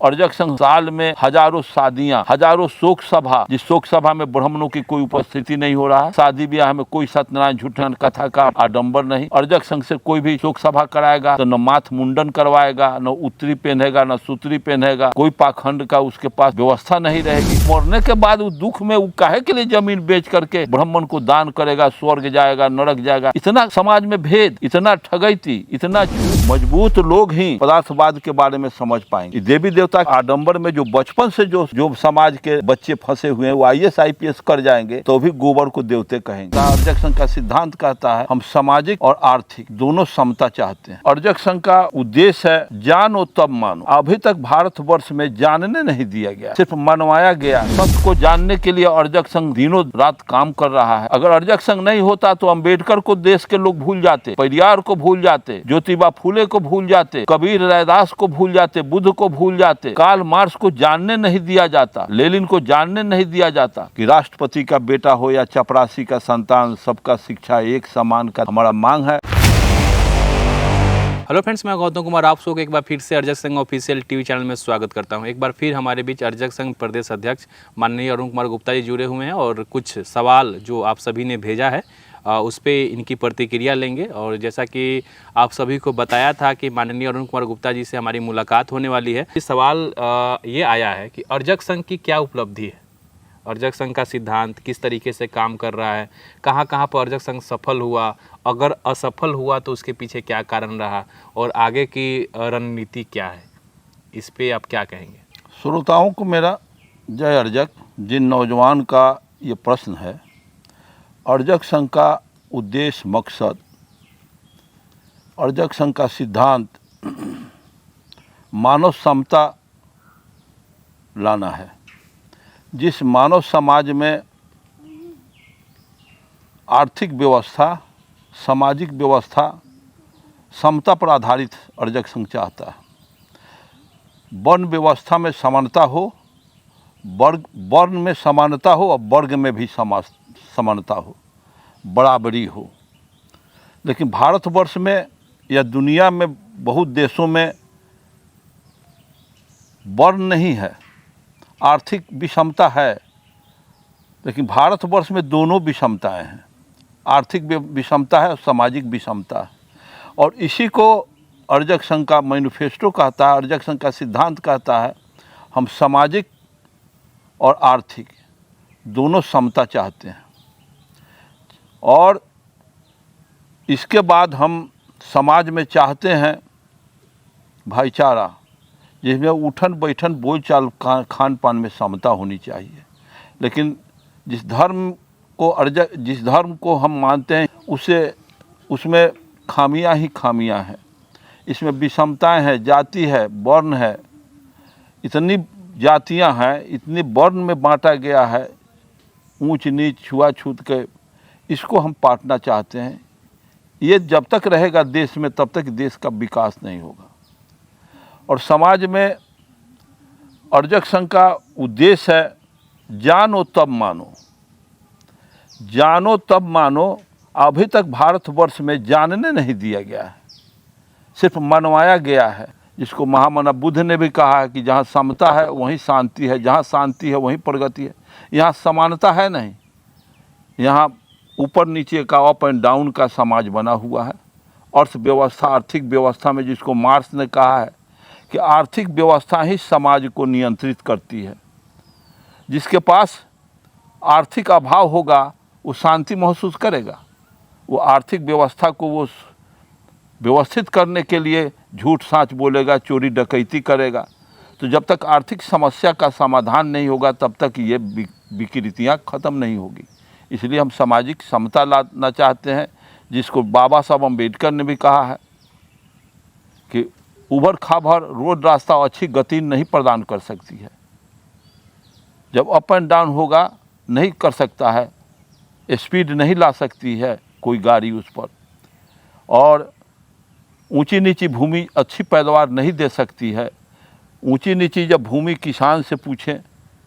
अर्जक संघ साल में हजारों शादियां, हजारों शोक सभा, जिस शोक सभा में ब्राह्मणों की कोई उपस्थिति नहीं हो रहा है, शादी ब्याह में कोई सत्यनारायण झूठन कथा का आडंबर नहीं। अर्जक संघ से कोई भी शोक सभा कराएगा तो न माथ मुंडन करवाएगा, न उत्तरी पहनेगा, न सूत्री पहनेगा, कोई पाखंड का उसके पास व्यवस्था नहीं रहेगी। मरने के बाद उस दुख में वो काहे के लिए जमीन बेच करके ब्राह्मण को दान करेगा, स्वर्ग जाएगा, नरक जाएगा। इतना समाज में भेद, इतना ठगैती, इतना मजबूत लोग ही पदार्थवाद के बारे में समझ पाएंगे। देवी देवता के आडंबर में जो बचपन से जो समाज के बच्चे फंसे हुए हैं, वो IAS IPS कर जाएंगे तो भी गोबर को देवते कहेंगे। अर्जक संघ का सिद्धांत कहता है हम सामाजिक और आर्थिक दोनों समता चाहते हैं। अर्जक संघ का उद्देश्य है जानो तब मानो। अभी तक भारतवर्ष में जानने नहीं दिया गया, सिर्फ मनवाया गया। सत्य को जानने के लिए अर्जक संघ दिनों रात काम कर रहा है। अगर अर्जक संघ नहीं होता तो अम्बेडकर को देश के लोग भूल जाते, परियार को भूल जाते, ज्योतिबा फूले को भूल जाते, कबीर रैदास को भूल जाते, बुद्ध को भूल जाते, कार्ल मार्क्स को जानने नहीं दिया जाता, लेनिन को जानने नहीं दिया जाता कि राष्ट्रपति का बेटा हो या चपरासी का संतान, सबका शिक्षा एक समान का हमारा मांग है। हेलो फ्रेंड्स, मैं गौतम कुमार आप सबको एक बार फिर से अर्जक संघ ऑफिशियल टीवी चैनल में स्वागत करता हूं। एक बार फिर हमारे बीच अर्जक संघ प्रदेश अध्यक्ष माननीय अरुण कुमार गुप्ता जी जुड़े हुए हैं और कुछ सवाल जो आप सभी ने भेजा है उस पर इनकी प्रतिक्रिया लेंगे। और जैसा कि आप सभी को बताया था कि माननीय अरुण कुमार गुप्ता जी से हमारी मुलाकात होने वाली है। ये सवाल ये आया है कि अर्जक संघ की क्या उपलब्धि है, अर्जक संघ का सिद्धांत किस तरीके से काम कर रहा है, कहाँ कहाँ पर अर्जक संघ सफल हुआ, अगर असफल हुआ तो उसके पीछे क्या कारण रहा और आगे की रणनीति क्या है, इस पे आप क्या कहेंगे? श्रोताओं को मेरा जय अर्जक। जिन नौजवान का ये प्रश्न है, अर्जक संघ का उद्देश्य, मकसद, अर्जक संघ का सिद्धांत मानव समता लाना है। जिस मानव समाज में आर्थिक व्यवस्था, सामाजिक व्यवस्था समता पर आधारित अर्जक संघ चाहता है। वर्ण व्यवस्था में समानता हो, वर्ण में समानता हो और वर्ग में भी समानता हो, बराबरी हो। लेकिन भारतवर्ष में या दुनिया में बहुत देशों में वर्ण नहीं है, आर्थिक विषमता है, लेकिन भारतवर्ष में दोनों विषमताएं हैं, आर्थिक विषमता है और सामाजिक विषमता है। और इसी को अर्जक संघ का मैनिफेस्टो कहता है, अर्जक संघ का सिद्धांत कहता है हम सामाजिक और आर्थिक दोनों समता चाहते हैं। और इसके बाद हम समाज में चाहते हैं भाईचारा, जिसमें उठन बैठन बोलचाल खान पान में समता होनी चाहिए। लेकिन जिस धर्म को हम मानते हैं उसमें खामियां ही खामियां हैं, इसमें विषमताएं हैं, जाति है, वर्ण है, इतनी जातियां हैं, इतनी वर्ण में बांटा गया है, ऊंच नीच छुआछूत के, इसको हम पाटना चाहते हैं। ये जब तक रहेगा देश में तब तक देश का विकास नहीं होगा। और समाज में अर्जक संघ का उद्देश्य है जानो तब मानो। जानो तब मानो। अभी तक भारतवर्ष में जानने नहीं दिया गया है, सिर्फ मनवाया गया है। जिसको महामना बुद्ध ने भी कहा है कि जहाँ समता है वहीं शांति है, जहाँ शांति है वहीं प्रगति है। यहाँ समानता है नहीं, यहाँ ऊपर नीचे का, अप एंड डाउन का समाज बना हुआ है। अर्थव्यवस्था, आर्थिक व्यवस्था में जिसको मार्क्स ने कहा है कि आर्थिक व्यवस्था ही समाज को नियंत्रित करती है। जिसके पास आर्थिक अभाव होगा वो शांति महसूस करेगा, वो आर्थिक व्यवस्था को वो व्यवस्थित करने के लिए झूठ साँच बोलेगा, चोरी डकैती करेगा। तो जब तक आर्थिक समस्या का समाधान नहीं होगा तब तक ये विकृतियाँ ख़त्म नहीं होगी। इसलिए हम सामाजिक समता लाना चाहते हैं, जिसको बाबा साहब अम्बेडकर ने भी कहा है कि उभर खाभर रोड रास्ता अच्छी गति नहीं प्रदान कर सकती है। जब अप एंड डाउन होगा नहीं कर सकता है, स्पीड नहीं ला सकती है कोई गाड़ी उस पर, और ऊंची नीची भूमि अच्छी पैदावार नहीं दे सकती है। ऊंची नीची जब भूमि किसान से पूछें,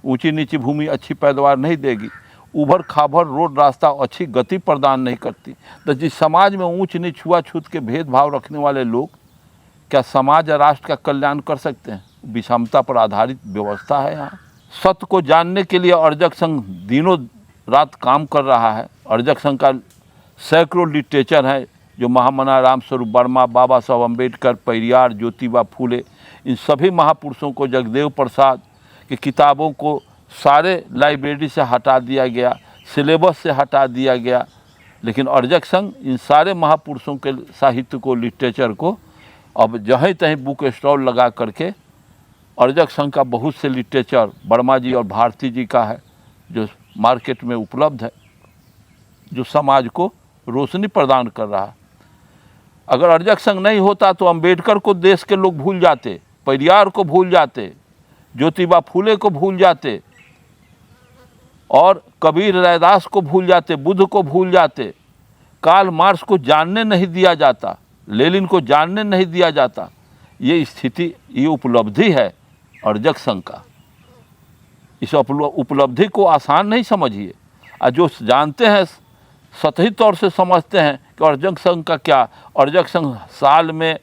ऊंची नीची भूमि अच्छी पैदावार नहीं देगी। उभर खाभर रोड रास्ता अच्छी गति प्रदान नहीं करती। तो जिस समाज में ऊंच नीच छुआछूत के भेदभाव रखने वाले लोग क्या समाज या राष्ट्र का कल्याण कर सकते हैं? विषमता पर आधारित व्यवस्था है यहाँ। सत्य को जानने के लिए अर्जक संघ दिनों रात काम कर रहा है। अर्जक संघ का सैकड़ों लिटरेचर है जो महामना राम स्वरूप वर्मा, बाबा साहब अम्बेडकर, पेरियार, ज्योतिबा फूले, इन सभी महापुरुषों को, जगदेव प्रसाद की किताबों को सारे लाइब्रेरी से हटा दिया गया, सिलेबस से हटा दिया गया। लेकिन अर्जक संघ इन सारे महापुरुषों के साहित्य को, लिटरेचर को अब जहीं तहीं बुक स्टॉल लगा करके अर्जक संघ का बहुत से लिटरेचर वर्मा जी और भारती जी का है जो मार्केट में उपलब्ध है, जो समाज को रोशनी प्रदान कर रहा है। अगर अर्जक संघ नहीं होता तो अम्बेडकर को देश के लोग भूल जाते, पेरियार को भूल जाते, ज्योतिबा फूले को भूल जाते और कबीर रैदास को भूल जाते, बुद्ध को भूल जाते, कार्ल मार्क्स को जानने नहीं दिया जाता, लेनिन को जानने नहीं दिया जाता। ये स्थिति, ये उपलब्धि है अर्जक संघ का। इस उपलब्धि को आसान नहीं समझिए। और जो जानते हैं, सतही तौर से समझते हैं कि अर्जक संघ का क्या, अर्जक संघ साल में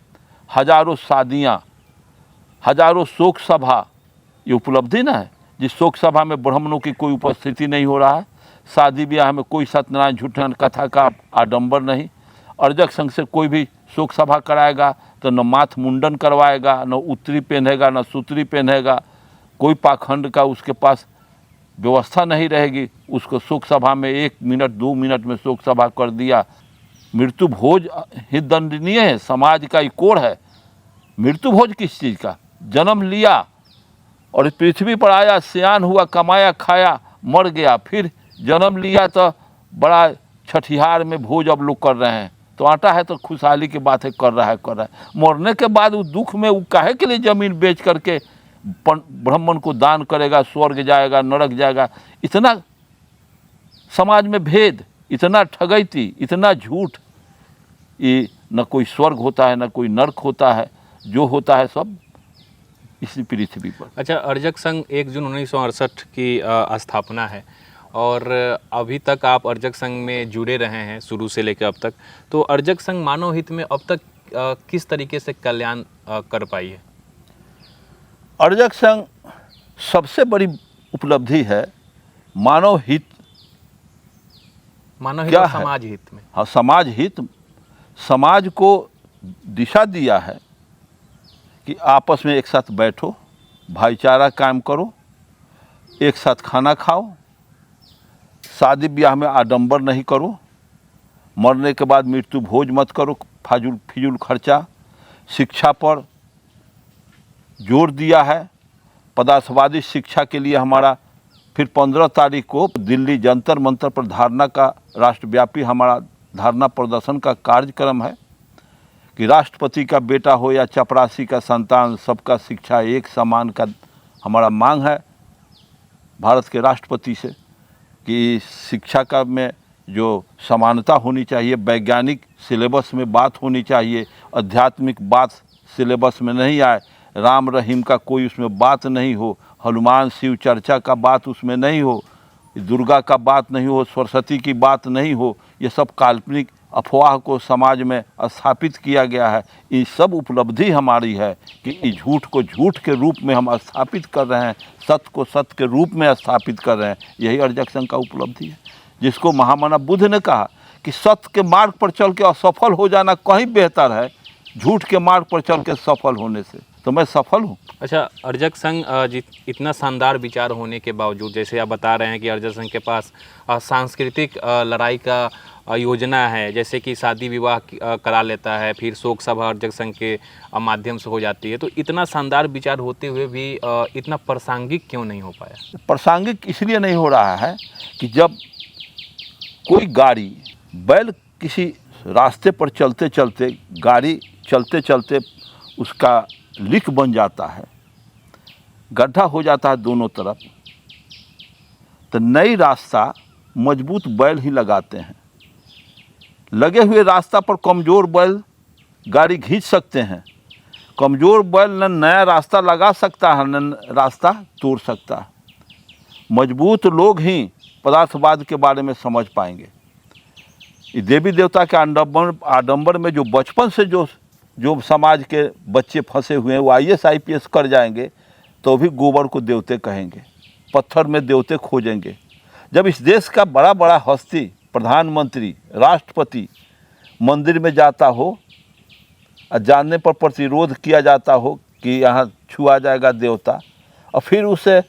हजारों शादियाँ, हजारों शोक सभा, ये उपलब्धि ना है। जिस शोक सभा में ब्राह्मणों की कोई उपस्थिति नहीं हो रहा है, शादी ब्याह में कोई सत्यनारायण झूठन कथा का आडंबर नहीं। अर्जक संघ से कोई भी शोक सभा कराएगा तो न माथ मुंडन करवाएगा, न उत्तरी पहनेगा, न सूत्री पहनेगा, कोई पाखंड का उसके पास व्यवस्था नहीं रहेगी। उसको शोक सभा में 1 मिनट 2 मिनट में शोक सभा कर दिया। मृत्यु भोज ही दंडनीय है, समाज का एक कोड है। मृत्यु भोज किस चीज़ का? जन्म लिया और इस पृथ्वी पर आया, सियान हुआ, कमाया खाया, मर गया, फिर जन्म लिया तो बड़ा छठिहार में भोज अब लोग कर रहे हैं। तो आटा है तो खुशहाली की बात है, कर रहा है। मरने के बाद वो दुख में वो काहे के लिए ज़मीन बेच करके ब्राह्मण को दान करेगा, स्वर्ग जाएगा, नरक जाएगा। इतना समाज में भेद, इतना ठगैती, इतना झूठ। ये न कोई स्वर्ग होता है, न कोई नरक होता है, जो होता है सब इसी पृथ्वी पर। अच्छा, अर्जक संघ 1 जून 1968 की स्थापना है और अभी तक आप अर्जक संघ में जुड़े रहे हैं शुरू से लेकर अब तक। तो अर्जक संघ मानव हित में अब तक किस तरीके से कल्याण कर पाई है? अर्जक संघ सबसे बड़ी उपलब्धि है मानव हित। मानव हित क्या और है? समाज हित में। हाँ, समाज हित। समाज को दिशा दिया है कि आपस में एक साथ बैठो, भाईचारा कायम करो, एक साथ खाना खाओ, शादी ब्याह में आडंबर नहीं करो, मरने के बाद मृत्यु भोज मत करो, फिजूल खर्चा। शिक्षा पर जोर दिया है। पदार्थवादी शिक्षा के लिए हमारा फिर 15 तारीख को दिल्ली जंतर मंतर पर धारणा का राष्ट्रव्यापी हमारा धारणा प्रदर्शन का कार्यक्रम है कि राष्ट्रपति का बेटा हो या चपरासी का संतान, सबका शिक्षा एक समान का हमारा मांग है भारत के राष्ट्रपति से कि शिक्षा का में जो समानता होनी चाहिए, वैज्ञानिक सिलेबस में बात होनी चाहिए, आध्यात्मिक बात सिलेबस में नहीं आए, राम रहीम का कोई उसमें बात नहीं हो, हनुमान शिव चर्चा का बात उसमें नहीं हो, दुर्गा का बात नहीं हो, सरस्वती की बात नहीं हो। ये सब काल्पनिक अफवाह को समाज में स्थापित किया गया है। ये सब उपलब्धि हमारी है कि इस झूठ को झूठ के रूप में हम स्थापित कर रहे हैं, सत्य को सत्य के रूप में स्थापित कर रहे हैं। यही अर्जक संघ का उपलब्धि है, जिसको महामना बुद्ध ने कहा कि सत्य के मार्ग पर चल के असफल हो जाना कहीं बेहतर है झूठ के मार्ग पर चल के सफल होने से। तो मैं सफल हूँ। अच्छा, अर्जक संघ इतना शानदार विचार होने के बावजूद, जैसे आप बता रहे हैं कि अर्जक संघ के पास सांस्कृतिक लड़ाई का योजना है, जैसे कि शादी विवाह करा लेता है, फिर शोक सभा अर्जक संघ के माध्यम से हो जाती है। तो इतना शानदार विचार होते हुए भी इतना प्रासंगिक क्यों नहीं हो पाया? प्रासंगिक इसलिए नहीं हो रहा है कि जब कोई गाड़ी, बैल किसी रास्ते पर चलते चलते, गाड़ी चलते चलते उसका लिक बन जाता है, गड्ढा हो जाता है दोनों तरफ, तो नई रास्ता मजबूत बैल ही लगाते हैं। लगे हुए रास्ता पर कमज़ोर बैल गाड़ी खींच सकते हैं। कमज़ोर बैल न नया रास्ता लगा सकता है, न रास्ता तोड़ सकता है। मजबूत लोग ही पदार्थवाद के बारे में समझ पाएंगे। देवी देवता के आडंबर में जो बचपन से जो जो समाज के बच्चे फंसे हुए हैं वो IAS IPS कर जाएंगे तो भी गोबर को देवते कहेंगे, पत्थर में देवते खोजेंगे। जब इस देश का बड़ा बड़ा हस्ती, प्रधानमंत्री, राष्ट्रपति मंदिर में जाता हो और जानने पर प्रतिरोध किया जाता हो कि यहाँ छुआ जाएगा देवता, और फिर उसे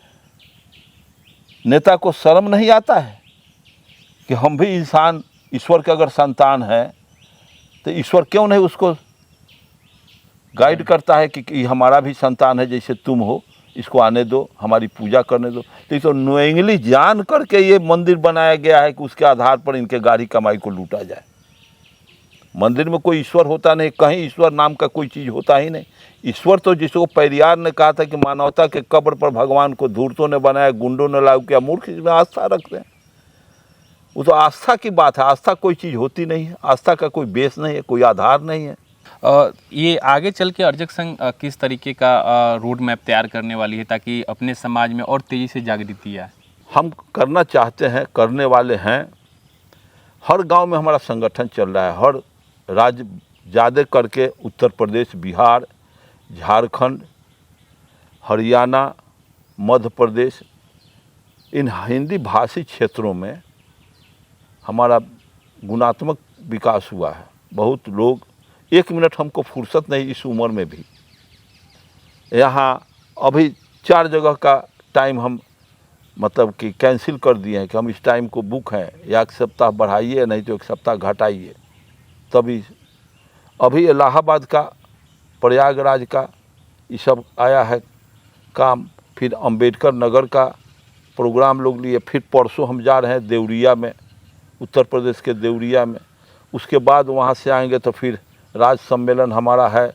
नेता को शर्म नहीं आता है कि हम भी इंसान, ईश्वर के अगर संतान हैं तो ईश्वर क्यों नहीं उसको गाइड करता है कि हमारा भी संतान है जैसे तुम हो, इसको आने दो, हमारी पूजा करने दो। तो नोएंगली जान करके ये मंदिर बनाया गया है कि उसके आधार पर इनके गाड़ी कमाई को लूटा जाए। मंदिर में कोई ईश्वर होता नहीं, कहीं ईश्वर नाम का कोई चीज़ होता ही नहीं। ईश्वर तो जिसको पेरियार ने कहा था कि मानवता के कब्र पर भगवान को धूर्तों ने बनाया, गुंडों ने लागू किया, मूर्ख इसमें आस्था रखते हैं। वो तो आस्था की बात है, आस्था कोई चीज़ होती नहीं है, आस्था का कोई बेस नहीं है, कोई आधार नहीं है। ये आगे चल के अर्जक संघ किस तरीके का रोड मैप तैयार करने वाली है ताकि अपने समाज में और तेज़ी से जागृति आए? हम करना चाहते हैं, करने वाले हैं। हर गांव में हमारा संगठन चल रहा है, हर राज्य, ज़्यादा करके उत्तर प्रदेश, बिहार, झारखंड, हरियाणा, मध्य प्रदेश, इन हिंदी भाषी क्षेत्रों में हमारा गुणात्मक विकास हुआ है। बहुत लोग, 1 मिनट हमको फुर्सत नहीं इस उम्र में भी। यहाँ अभी 4 जगह का टाइम हम मतलब कि कैंसिल कर दिए हैं कि हम इस टाइम को बुक हैं, या 1 सप्ताह बढ़ाइए नहीं तो 1 सप्ताह घटाइए। तभी अभी इलाहाबाद का, प्रयागराज का ये सब आया है काम। फिर अंबेडकर नगर का प्रोग्राम लोग लिए। फिर परसों हम जा रहे हैं देवरिया में, उत्तर प्रदेश के देवरिया में। उसके बाद वहाँ से आएंगे तो फिर राज्य सम्मेलन हमारा है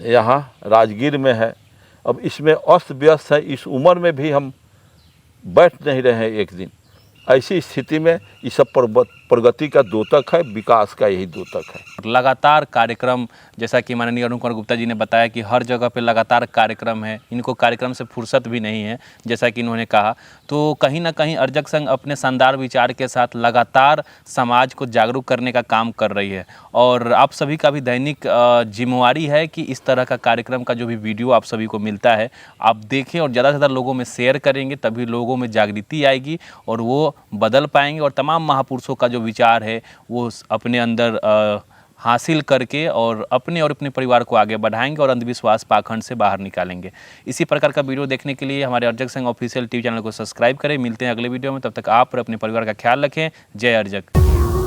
यहाँ राजगीर में है। अब इसमें अस्त व्यस्त है, इस उम्र में भी हम बैठ नहीं रहे हैं एक दिन। ऐसी स्थिति में ये सब प्रगति का द्योतक है, विकास का यही द्योतक है। लगातार कार्यक्रम, जैसा कि माननीय अरुण कुमार गुप्ता जी ने बताया कि हर जगह पे लगातार कार्यक्रम है, इनको कार्यक्रम से फुर्सत भी नहीं है, जैसा कि इन्होंने कहा। तो कहीं ना कहीं अर्जक संघ अपने शानदार विचार के साथ लगातार समाज को जागरूक करने का काम कर रही है, और आप सभी का भी दैनिक जिम्मेवारी है कि इस तरह का कार्यक्रम का जो भी वीडियो आप सभी को मिलता है आप देखें और ज़्यादा से ज़्यादा लोगों में शेयर करेंगे, तभी लोगों में जागृति आएगी और वो बदल पाएंगे और तमाम महापुरुषों का जो विचार है वो अपने अंदर हासिल करके और अपने परिवार को आगे बढ़ाएंगे और अंधविश्वास पाखंड से बाहर निकालेंगे। इसी प्रकार का वीडियो देखने के लिए हमारे अर्जक संघ ऑफिशियल टीवी चैनल को सब्सक्राइब करें। मिलते हैं अगले वीडियो में, तब तक आप और अपने परिवार का ख्याल रखें। जय अर्जक।